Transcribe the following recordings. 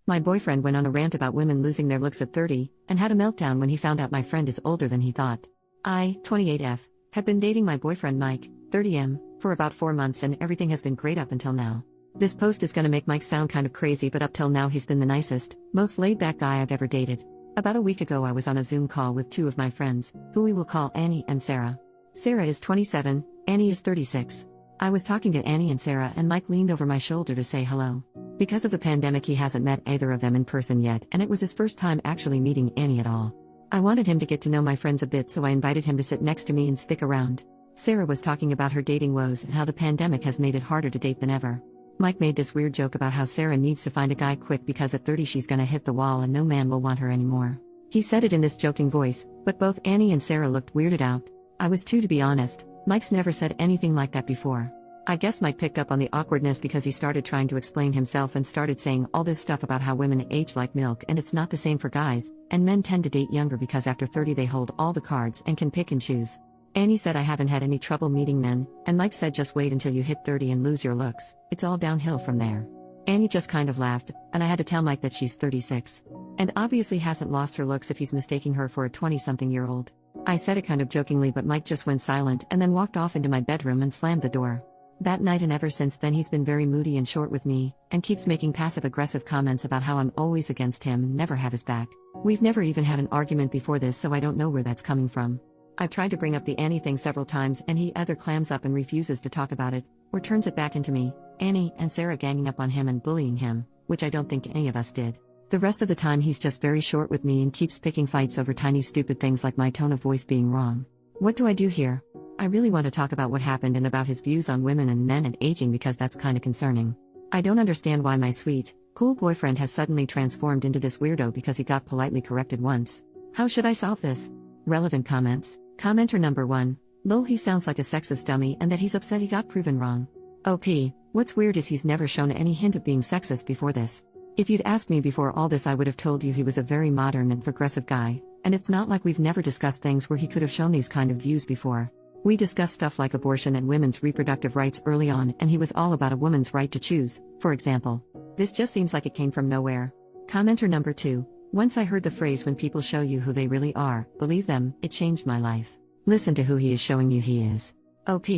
My boyfriend went on a rant about women losing their looks at 30, and had a meltdown when he found out my friend is older than he thought. I, 28F, have been dating my boyfriend Mike, 30M, for about 4 months and everything has been great up until now. This post is gonna make Mike sound kind of crazy, but up till now he's been the nicest, most laid-back guy I've ever dated. About a week ago I was on a Zoom call with 2 of my friends, who we will call Annie and Sarah. Sarah is 27, Annie is 36. I was talking to Annie and Sarah and Mike leaned over my shoulder to say hello. Because of the pandemic he hasn't met either of them in person yet, and it was his first time actually meeting Annie at all. I wanted him to get to know my friends a bit, so I invited him to sit next to me and stick around. Sarah was talking about her dating woes and how the pandemic has made it harder to date than ever. Mike made this weird joke about how Sarah needs to find a guy quick because at 30 she's gonna hit the wall and no man will want her anymore. He said it in this joking voice, but both Annie and Sarah looked weirded out. I was too, to be honest. Mike's never said anything like that before. I guess Mike picked up on the awkwardness because he started trying to explain himself and started saying all this stuff about how women age like milk and it's not the same for guys, and men tend to date younger because after 30 they hold all the cards and can pick and choose. Annie said I haven't had any trouble meeting men, and Mike said just wait until you hit 30 and lose your looks, it's all downhill from there. Annie just kind of laughed, and I had to tell Mike that she's 36. And obviously hasn't lost her looks if he's mistaking her for a 20-something-year-old. I said it kind of jokingly, but Mike just went silent and then walked off into my bedroom and slammed the door. That night and ever since then he's been very moody and short with me, and keeps making passive-aggressive comments about how I'm always against him, never have his back. We've never even had an argument before this, so I don't know where that's coming from. I've tried to bring up the Annie thing several times and he either clams up and refuses to talk about it, or turns it back into me, Annie, and Sarah ganging up on him and bullying him, which I don't think any of us did. The rest of the time he's just very short with me and keeps picking fights over tiny stupid things like my tone of voice being wrong. What do I do here? I really want to talk about what happened and about his views on women and men and aging because that's kinda concerning. I don't understand why my sweet, cool boyfriend has suddenly transformed into this weirdo because he got politely corrected once. How should I solve this? Relevant comments. Commenter number 1. Lol, he sounds like a sexist dummy and that he's upset he got proven wrong. OP. What's weird is he's never shown any hint of being sexist before this. If you'd asked me before all this I would have told you he was a very modern and progressive guy, and it's not like we've never discussed things where he could have shown these kind of views before. We discussed stuff like abortion and women's reproductive rights early on, and he was all about a woman's right to choose, for example. This just seems like it came from nowhere. Commenter number 2. Once I heard the phrase when people show you who they really are, believe them, it changed my life. Listen to who he is showing you he is. OP,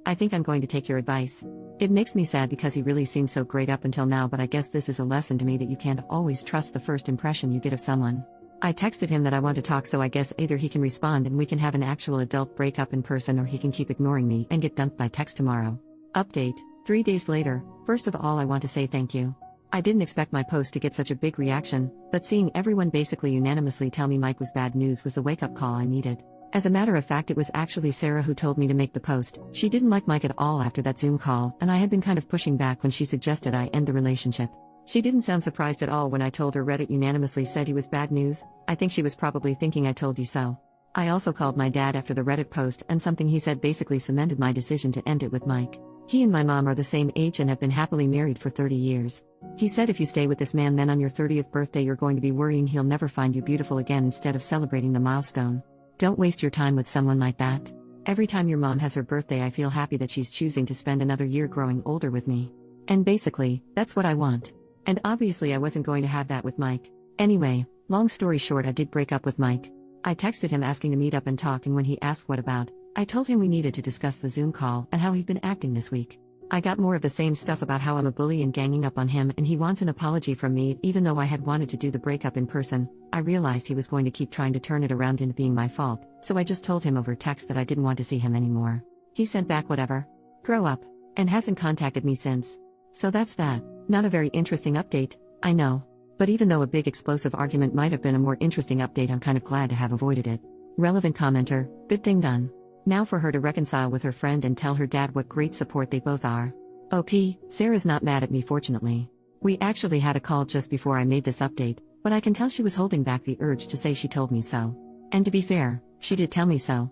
I think I'm going to take your advice. It makes me sad because he really seemed so great up until now, but I guess this is a lesson to me that you can't always trust the first impression you get of someone. I texted him that I want to talk, so I guess either he can respond and we can have an actual adult breakup in person, or he can keep ignoring me and get dumped by text tomorrow. Update, 3 days later. First of all I want to say thank you. I didn't expect my post to get such a big reaction, but seeing everyone basically unanimously tell me Mike was bad news was the wake-up call I needed. As a matter of fact, it was actually Sarah who told me to make the post. She didn't like Mike at all after that Zoom call, and I had been kind of pushing back when she suggested I end the relationship. She didn't sound surprised at all when I told her Reddit unanimously said he was bad news. I think she was probably thinking I told you so. I also called my dad after the Reddit post, and something he said basically cemented my decision to end it with Mike. He and my mom are the same age and have been happily married for 30 years. He said if you stay with this man, then on your 30th birthday you're going to be worrying he'll never find you beautiful again instead of celebrating the milestone. Don't waste your time with someone like that. Every time your mom has her birthday I feel happy that she's choosing to spend another year growing older with me. And basically, that's what I want. And obviously I wasn't going to have that with Mike. Anyway, long story short, I did break up with Mike. I texted him asking to meet up and talk, and when he asked what about, I told him we needed to discuss the Zoom call and how he'd been acting this week. I got more of the same stuff about how I'm a bully and ganging up on him, and he wants an apology from me. Even though I had wanted to do the breakup in person, I realized he was going to keep trying to turn it around into being my fault, so I just told him over text that I didn't want to see him anymore. He sent back whatever. Grow up. And hasn't contacted me since. So that's that. Not a very interesting update, I know. But even though a big explosive argument might have been a more interesting update, I'm kind of glad to have avoided it. Relevant commenter, good thing done. Now for her to reconcile with her friend and tell her dad what great support they both are. OP, Sarah's not mad at me fortunately. We actually had a call just before I made this update, but I can tell she was holding back the urge to say she told me so. And to be fair, she did tell me so.